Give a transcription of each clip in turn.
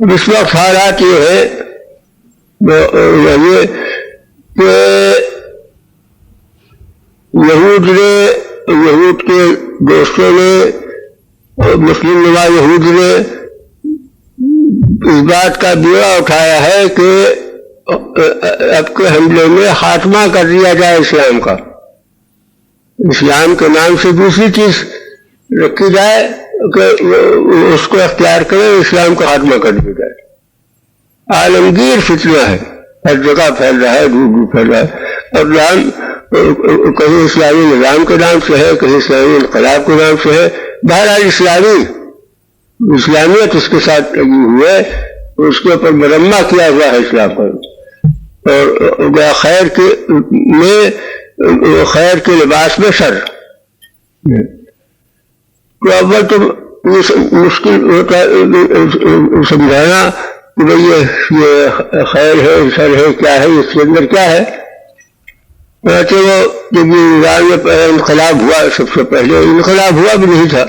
اس وقت حالات یہ ہے کہ یہود کے دوستوں نے اور مسلم نما یہود نے اس بات کا بیڑا اٹھایا ہے کہ اب کے حملے میں خاتمہ کر دیا جائے اسلام کا، اسلام کے نام سے دوسری چیز رکھی جائے کہ اس کو اختیار کرے، اسلام کا خاتمہ کر دیا جائے۔ عالمگیر فتنہ ہے، ہر جگہ پھیل رہا ہے، دور دور پھیل رہا ہے، اور نام کہیں اسلامی نظام کے نام سے ہے، کہیں اسلامی انقلاب کے نام سے ہے، بہرحال اسلامیت اس کے ساتھ لگی ہوئی ہے، اس کے اوپر مرمہ کیا ہوا ہے اسلام پر، اور خیر کے لباس میں شر۔ تو اول تو مشکل ہوتا ہے سمجھانا کہ بھئی یہ خیر ہے، شر ہے، کیا ہے، اس کے اندر کیا ہے۔ ویسے وہ جب ایران میں انقلاب ہوا، سب سے پہلے انقلاب ہوا بھی نہیں تھا،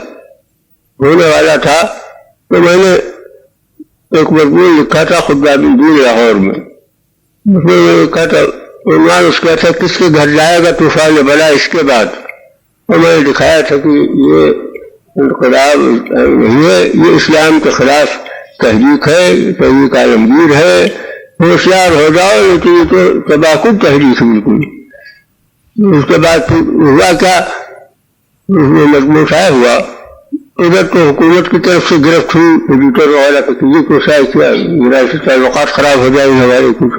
ہونے والا تھا، تو میں نے ایک مضمون لکھا تھا خطبہ دین لاہور میں، اس میں لکھا تھا عنوان اس کا تھا کس کے گھر جائے گا طوفان بلا اس کے بعد، اور میں نے دکھایا تھا کہ یہ انقلاب نہیں ہے، یہ اسلام کے خلاف تحریک ہے، تحریک عالمگیر ہے، ہوشیار ہو جاؤ، لیکن یہ تو تباہ کن تحریک ہے بالکل۔ اس کے بعد ہوا کیا، اس میں مضمون شائع ہوا، ادھر تو حکومت کی طرف سے گرفت ہوئی، ایڈیٹر وغیرہ کو چیزیں کو شائع کیا، میرا سے تعلقات خراب ہو جائیں گے ہمارے کچھ،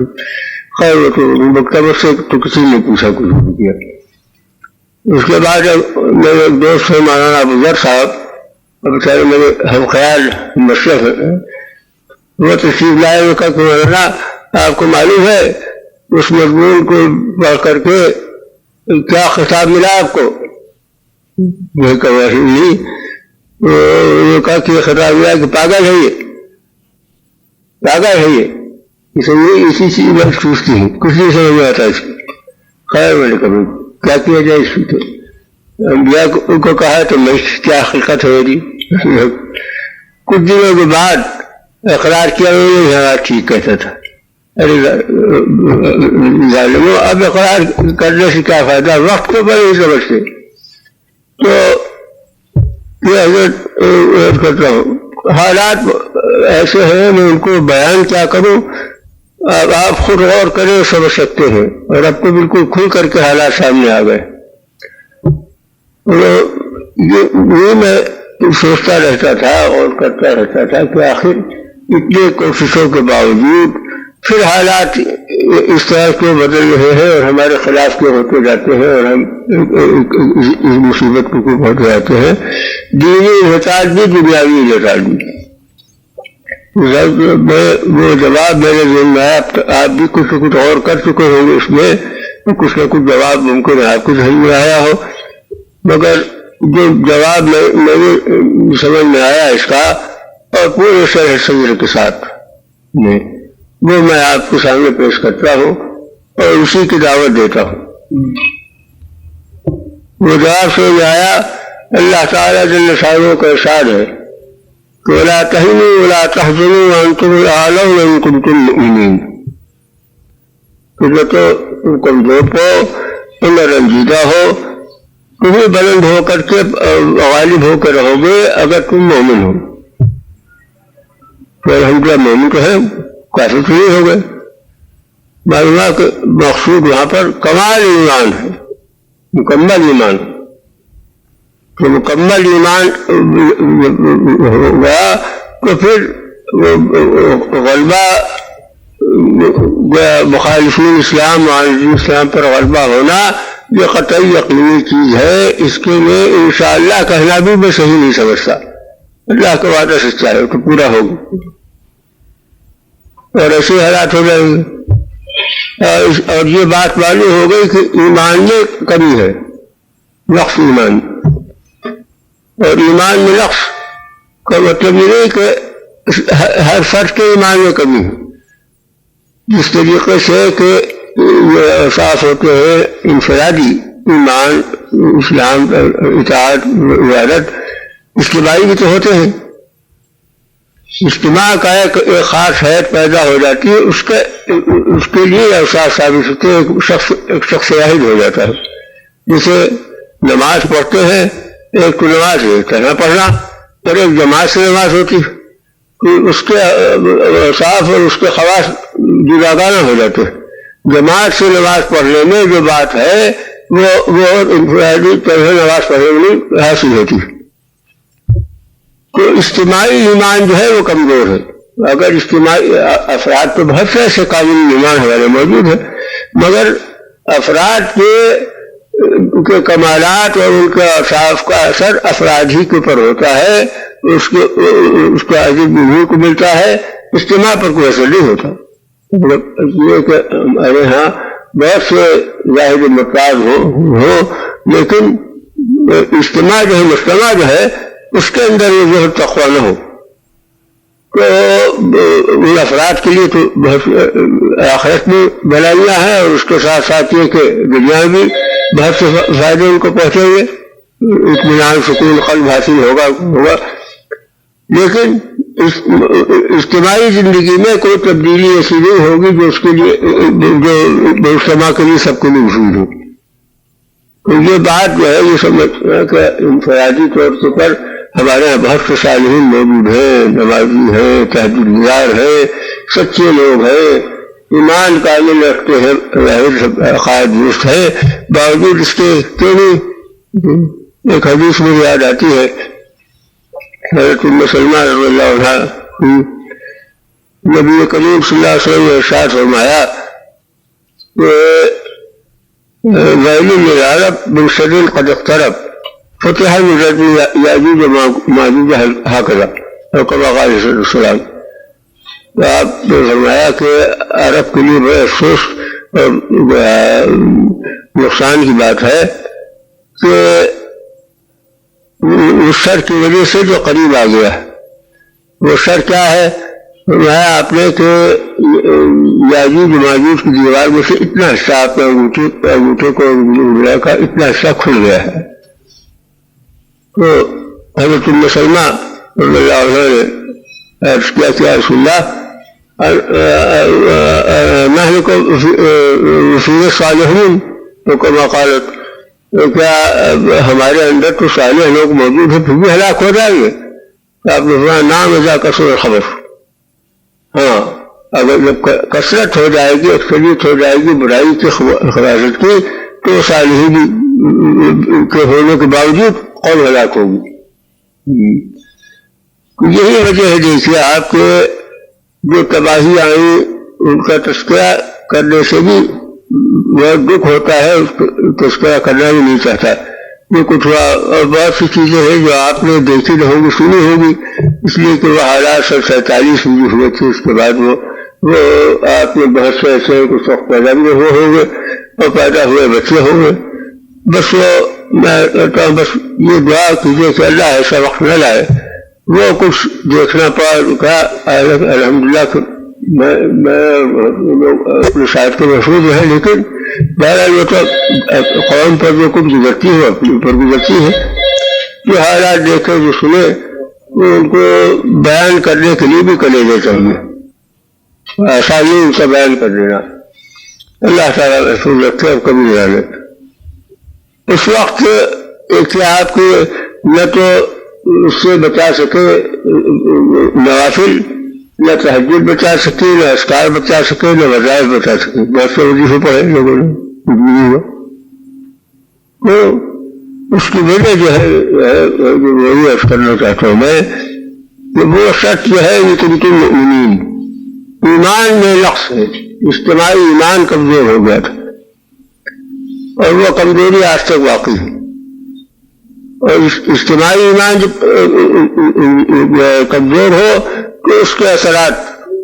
خیر وہ تو مکتب سے تو کسی نے پوچھا، کچھ نہیں کیا۔ اس کے بعد میرے ایک دوست ہے مولانا ابوذر صاحب، بیچارے میرے ہم خیال مشرف ہیں، وہ تشریف لائے، وہ کہا کہ مولانا آپ کو معلوم ہے اس مضمون کو پڑھ کر کے کیا خطاب ملا آپ کو؟ میں کہا نہیں، وہ کہا کہ خطاب ملا کہ پاگل ہے یہ، پاگل ہے یہ، اسی چیز میں سوچتی ہوں، کچھ نہیں سمجھ میں آتا اس کو۔ خیر میں نے کہا کیا کیا جائے اس کو، انبیاء کو کہا تو میں کیا خلقت ہے جی۔ کچھ دنوں کے بعد اقرار کیا، انہوں نے ہمارا ٹھیک کہتا تھا، ارے ظالموں اب اقرار کرنے سے کیا فائدہ، وقت کو بڑے نہیں سمجھتے۔ تو یہ حضرت کرتا ہوں، حالات ایسے ہیں میں ان کو بیان کیا کروں، اب آپ خود غور کریں سمجھ سکتے ہیں، اور اب تو بالکل کھل کر کے حالات سامنے آ گئے۔ یہ میں سوچتا رہتا تھا اور کرتا رہتا تھا کہ آخر اتنے کوششوں کے باوجود پھر حالات اس طرح کے بدل رہے ہیں اور ہمارے خلاف کے ہوتے جاتے ہیں، اور ہم اس مصیبت کو پہنچ جاتے ہیں، دینی انحطاط بھی دنیاوی انحطاط بھی۔ وہ جواب میرے ذہن میں آیا، آپ بھی کچھ نہ کچھ اور کر چکے ہوں گے، اس میں کچھ نہ کچھ جواب ممکن ہے آپ کو صحیح میں آیا ہو، مگر جو جواب میرے سمجھ میں آیا اس کا، اور پورے شرح صدر کے ساتھ وہ میں آپ کے سامنے پیش کرتا ہوں اور اسی کی دعوت دیتا ہوں۔ وہ جواب سے آیا، اللہ تعالیٰ جل شانہ کا ارشاد ہے کہ وَلَا تَهِنُوا وَلَا تَحْزَنُوا وَأَنْتُمُ الْأَعْلَوْنَ إِن كُنتُم مُؤْمِنِينَ، کہ نہ تو تم کمزور ہو نہ رنجیدہ ہو، تمہیں بلند ہو کر کے غالب ہو کے رہو گے اگر تم مومن ہو۔ تو الحمدللہ مومن تو ہے، کافر تو نہیں ہو گئے۔ معلوم کہ مقصود یہاں پر کمال ایمان ہے، مکمل ایمان، تو مکمل ایمان ہو گیا تو پھر غلبہ مخالفین اسلام معاندین اسلام پر غلبہ ہونا یہ قطعی یقینی چیز ہے، اس کے لیے انشاءاللہ کہنا بھی میں صحیح نہیں سمجھتا، اللہ کا وعدہ سچا ہے تو پورا ہوگا، اور ایسے حالات ہو جائیں گے۔ اور یہ بات معلوم ہو گئی کہ ایمان میں کمی ہے، نقص ایمان، اور ایمان میں نقص کا مطلب یہ نہیں کہ ہر فرد کے ایمان میں کمی ہے، جس طریقے سے کہ یہ احساس ہوتے ہیں انفرادی ایمان، اسلام، اطاعت، عبادت، اجتماعی بھی تو ہوتے ہیں، اجتماع کا ایک خاص حیثیت پیدا ہو جاتی ہے، اس کے لیے احساس ثابت ہوتے ہیں، ایک شخص واحد ہو جاتا ہے. جسے نماز پڑھتے ہیں، ایک تو نماز طرح پڑھنا اور ایک جماعت سے نماز ہوتی ہے، اس کے صاف اور اس کے خواص جداگانہ ہو جاتے ہیں. جماعت سے نماز پڑھنے میں جو بات ہے وہ انفرادی طرح نماز پڑھنے میں نہیں حاصل ہوتی. تو اجتماعی ایمان جو ہے وہ کمزور ہے. اگر اجتماعی افراد تو بہت سے ایسے قابل ایمان ہمارے موجود ہیں، مگر افراد کے کمالات اور ان کا صاف کا اثر افراد ہی کے اوپر ہوتا ہے، اس کا عجیب کو ملتا ہے، اجتماع پر کوئی اثر نہیں ہوتا. یہ کہ ہمارے ہاں بہت سے ظاہر مقاصد ہو لیکن اجتماع جو ہے، مجتمع جو ہے، اس کے اندر یہ جو تقویٰ نہ ہو، تو ان افراد کے لیے تو بہت آخرت میں بھلائیاں ہیں، اور اس کے ساتھ ساتھ یہ کہ دنیا میں بہت سے فائدے ان کو پہنچیں گے، اطمینان سکون قلب حاصل ہوگا. لیکن اجتماعی زندگی میں کوئی تبدیلی ایسی نہیں ہوگی جو اس کے لیے جو اجتماع کے لیے سب کو نہیں مفید ہو. تو یہ بات جو ہے یہ سمجھنا کہ انفرادی طور پر ہمارے یہاں بہت سے صالحین موجود ہیں، نمازی ہیں، تہجد گزار ہیں، سچے لوگ ہیں، ایمان کامل رکھتے ہیں، عقائد درست ہے، باوجود اس کے ایک حدیث میں یاد آتی ہے، حضرت ام سلمہ رضی اللہ عنہا نبی کریم صلی اللہ علیہ وسلم نے ارشاد فرمایا کہ ویل للعرب من شر قد اقترب فتح من ردم یاجوج وماجوج ہکذا اور کما قال صلی اللہ علیہ وسلم. تو آپ نے فرمایا کہ عرب کے لیے بڑے افسوس اور نقصان کی بات ہے کہ اس شر کی وجہ سے جو قریب آ گیا ہے. وہ شر کیا ہے؟ فرمایا آپ نے کہ یاجوج ماجوج کی دیوار میں سے اتنا حصہ آپ نے انگوٹھے کو ملا کا اتنا حصہ کھل گیا ہے. تو حضرت ام سلمہ رضی اللہ عنہ نے عرض کیا کہ یا رسول اللہ نحن کو فی صالحین، تو کما قالت کیا ہمارے اندر تو صالح لوگ موجود ہیں پھر بھی ہلاک ہو جائیں گے؟ آپ نے فرمایا نام اذا کثر الخبث، ہاں اگر جب کثرت ہو جائے گی، اکثریت ہو جائے گی برائی کی خباثت کی، تو صالحین کے ہونے کے باوجود قوم ہلاک ہوگی. یہی وجہ ہے دیکھیے آپ کے جو تباہی آئی ان کا تذکرہ کرنے سے بھی بہت دکھ ہوتا ہے، اس کو تذکرہ کرنا بھی نہیں چاہتا. یہ کچھ ہوا اور بہت سی چیزیں ہیں جو آپ نے دیکھی نہ ہوگی، سنی ہوگی، اس لیے کہ وہ حالات 47 میں ہوئے تھے. اس کے بعد وہ آپ نے بہت سے ایسے کچھ وقت پیدا بھی ہوئے ہوں گے اور پیدا ہوئے بچے ہوں گے. بس وہ میں کہتا ہوں بس یہ دعا کیجیے کہ اللہ ایسا وقت نہ لائے. وہ کچھ دیکھنا پڑا الحمدللہ میں اپنے شاید کے محفوظ ہے، لیکن بہرحال وہ تو قوم پر جو کچھ گزرتی ہے اپنے اوپر گزرتی ہے، جو حالات دیکھے جو سنے ان کو بیان کرنے کے لیے بھی کلیجہ چاہیے، آسانی ان کا بیان کر دینا. اللہ تعالیٰ محفوظ رکھے اور کبھی نہ لے. اس وقت ایک آپ کو نہ تو اس سے بچا سکے نوافل، نہ تہجد بچا سکے، نہ اذکار بچا سکے، نہ وظائف بچا سکے. بہت سے وظیفے پڑھے لوگوں نے، تو اس کی وجہ جو ہے وہی عرض کرنا چاہتا ہوں میں کہ وہ شخص جو ہے یہ کنتم مؤمنین، ایمان میں نقص ہے، اجتماعی ایمان کمزور ہو گیا تھا اور وہ کمزوری آج تک واقعی ہے. اور اجتماعی ایمان جب کمزور ہو تو اس کے اثرات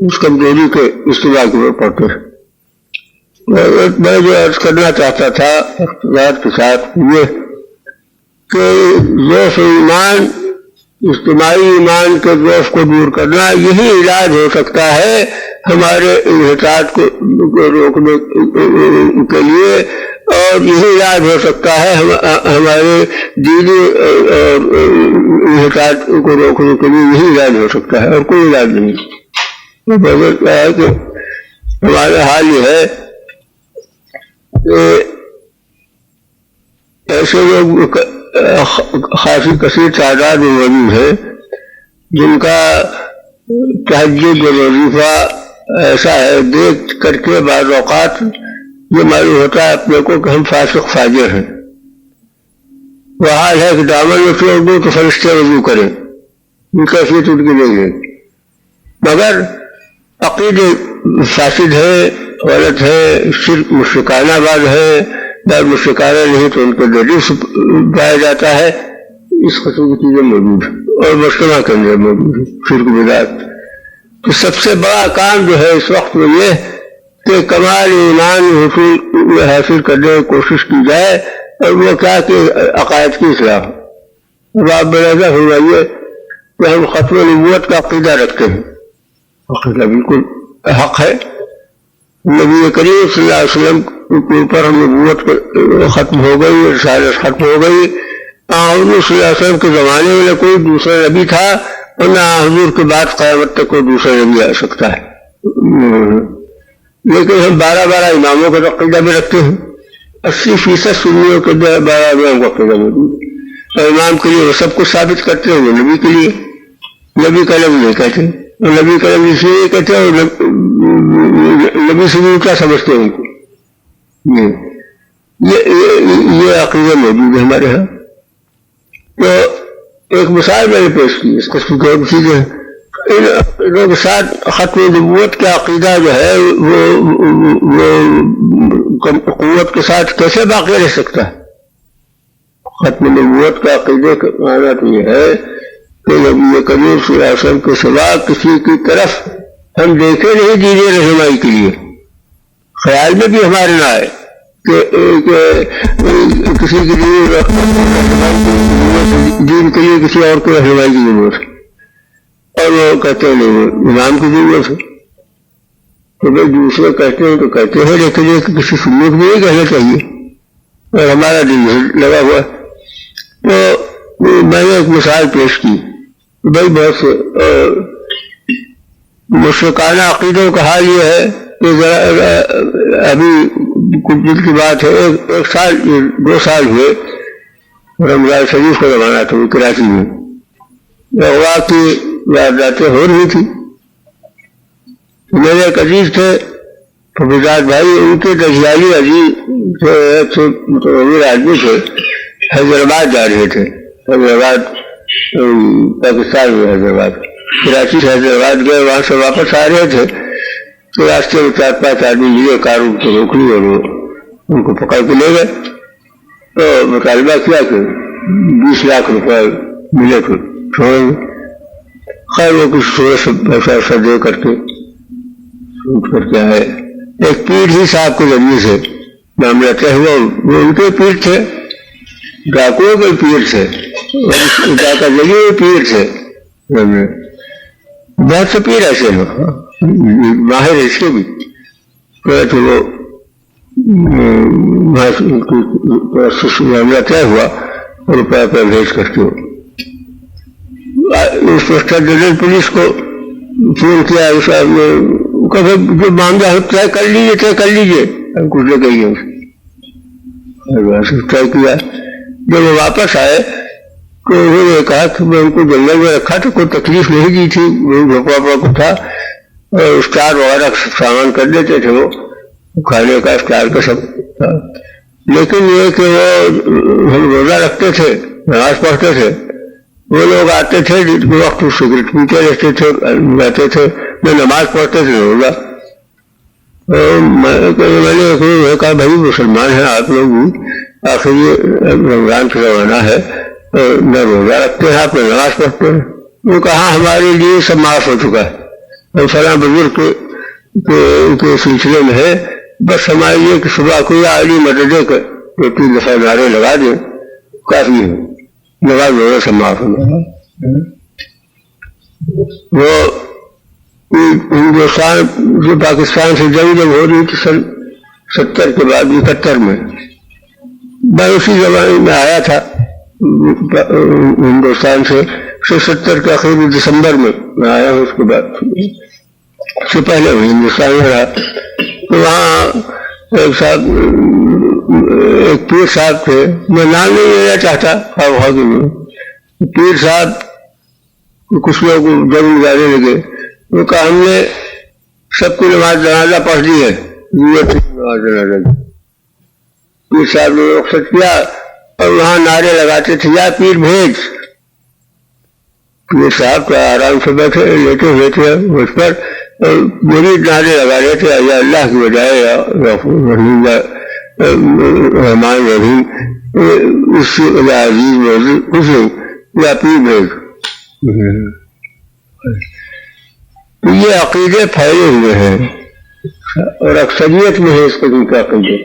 اس کمزوری کے اجتماع کے اوپر پڑتے ہیں. میں جو عرض کرنا چاہتا تھا اختلاف کے ساتھ یہ کہ ضعف ایمان، اجتماعی ایمان کے ضعف کو دور کرنا، یہی علاج ہو سکتا ہے ہمارے انحطاط کو روکنے کے لیے اور یہی علاج ہو سکتا ہے ہمارے دینی انحطاط کو روکنے کے لیے، یہی علاج ہو سکتا ہے اور کوئی علاج نہیں۔ کیا ہے کہ ہمارا حال یہ ہے کہ ایسے لوگ خاصی کثیر تعداد میں موجود ہیں جن کا تہجد و وظیفہ ایسا ہے، دیکھ کر کے بعض اوقات یہ معلوم ہوتا ہے اپنے کو کہ ہم فاسق فاجر ہیں۔ وہ حال ہے کہ دامن میں پھیر دو تو فرشتے وضو کریں، ان کیفیت ان کی نہیں ہے، مگر عقیدے فاسد ہے، غلط ہے، شرک مشرکانہ بعض ہے، بعض مشرکانہ نہیں تو ان کے دلیل سے پایا جاتا ہے۔ اس قسم کی چیزیں موجود ہیں اور مجتمع کے اندر موجود ہیں، شرک بدعت۔ تو سب سے بڑا کام جو ہے اس وقت میں یہ کہ کمال ایمان حاصل کرنے کی کوشش کی جائے، اور وہ کیا کہ عقائد کی اصلاح۔ اب آپ بلازہ فرمائیے کہ ہم ختم نبوت کا عقیدہ رکھتے ہیں، عقیدہ بالکل حق ہے، نبی کریم صلی اللہ علیہ وسلم کے اوپر ہم نبوت ختم ہو گئی، رسالت ختم ہو گئی۔ حضور صلی اللہ علیہ وسلم کے زمانے میں نہ کوئی دوسرا نبی تھا اور نہ حضور کے بعد قیامت تک کوئی دوسرا نبی آ سکتا ہے، لیکن ہم 12 اماموں کا عقیدہ بھی رکھتے ہیں، 80% سنیوں کے 12 امام کا عقیدہ موجود ہے، اور امام کے لیے وہ سب کچھ ثابت کرتے ہیں، وہ نبی کے لیے نبی کا لفظ نہیں کہتے، اور نبی کا لفظ اس لیے کہتے ہیں، اور نبی سے بھی کیا سمجھتے ہیں ان کو، یہ عقیدہ موجود ہے ہمارے ہاں۔ تو ایک مثال میں نے پیش کی، اس قسم کی اور چیزیں ان لوگوں کے ساتھ ختم نبوت کا عقیدہ جو ہے وہ قوت کے ساتھ کیسے باقی رہ سکتا ہے؟ ختم نبوت کا عقیدے کا معنی تو یہ ہے کہ نبی کریم صلی اللہ علیہ وسلم کے سوا کسی کی طرف ہم دیکھے نہیں دینی رہنمائی کے لیے، خیال میں بھی ہمارے نہ آئے کہ کسی کے لیے دین کے لیے کسی اور کو رہنمائی کی ضرورت ہے، اور وہ کہتے ہیں نہیں امام کی ضرورت ہے۔ تو بھائی دوسرے کہتے ہیں تو کہتے ہیں، لیکن یہ کسی سنت بھی نہیں کہنا چاہیے، اور ہمارا دل لگا ہوا ہے۔ تو میں نے ایک مثال پیش کی، بھائی بہت سے مشرکانہ عقیدوں کا حال یہ ہے کہ ابھی کچھ دن کی بات ہے، ایک سال 2 سال ہوئے، رمضان شریف کا زمانہ تھا، کراچی میں اغوا کی وارداتیں ہو رہی تھی۔ میرے ایک عزیز تھے فیضان بھائی، ان کے دجیالی عزیز جو ایک متغیر آدمی تھے، حیدرآباد جا رہے تھے، حیدرآباد پاکستان میں، حیدرآباد کراچی سے حیدرآباد گئے، وہاں سے واپس آ رہے تھے تو راستے میں 4-5 آدمی لیے، کار ان کو روک لی اور ان کو پکڑ کے لے گئے۔ تو مطالبہ کیا کہ 20 لاکھ روپے ملے تو چھوڑیں گے۔ خیر وہ کچھ تھوڑا سا پیسہ ویسا دے کر کے چھوٹ کر کے آئے۔ ایک پیر ہی صاحب کے ذریعے سے معاملہ طے ہوا، وہ ان کے پیر تھے، ڈاکوؤں کے پیر تھے، اور ڈاکہ ذریعے پیر تھے، بہت سے پیر ایسے ہیں ماہر اس کے بھی، تو وہ معاملہ طے ہوا، روپیہ پہ بھیج کر کے انسپیکٹر جنرل پولیس کو فون کیا، صاحب نے کہا جو معاملہ ہے طے کر لیجیے، ہم کچھ لے گئے طے کیا۔ جب وہ واپس آئے تو انہوں نے کہا کہ میں ان کو جنگل میں رکھا تو کوئی تکلیف نہیں دی تھی، وہ بھوکا کو تھا، اور افطار وغیرہ سامان کر دیتے تھے، وہ کھانے کا افطار کا سب تھا، لیکن یہ کہ وہ ہم روزہ رکھتے تھے، نماز پڑھتے تھے، وہ لوگ آتے تھے جن کے وقت سگریٹ پیتے رہتے تھے، رہتے تھے، میں نماز پڑھتے تھے روزہ۔ میں نے کہا بھائی مسلمان ہیں آپ لوگ بھی، آخر یہ رمضان کا زمانہ ہے، نہ روزہ رکھتے ہیں آپ، نہ نماز پڑھتے ہیں۔ وہ کہا ہمارے لیے سب معاف ہو چکا ہے، اور فلاں بزرگ کے سلسلے میں ہے، بس ہمارے لیے کہ صبح کوئی عالی مددے کر 2-3 دفعہ نعرے لگا دیں کافی ہے، نماز روزہ سب معاف ہوگا۔ وہ ہندوستان جو پاکستان سے جنگ جب ہو رہی تھی سن 70 کے بعد 71 میں، میں اسی زمانے میں آیا تھا ہندوستان سے 70 کے آخری دسمبر میں آیا ہوں. اس کے بعد اس سے پہلے ہندوستان میں رہا. تو وہاں ایک پیر صاحب تھے, میں نام نہیں لینا چاہتا, پیر صاحب کچھ لوگ ضرور جانے لگے. وہ کہا ہم نے سب کو نماز جنازہ پڑھ لی ہے, نماز جنازہ. پیر صاحب نے رخصت کیا اور وہاں نعرے لگاتے تھے, یا پیر بھیج. پیر صاحب کیا آرام سے بیٹھے لیٹے ہوئے تھے اس پر, میری نعرے لگا رہے تھے, یا اللہ کی بجائے یا رحیم رحمان رحیم, اس عزیز کچھ یا پیر بھیج. تو یہ عقیدے پھیلے ہوئے ہیں اور اکثریت میں ہے اس قسم کے عقیدے.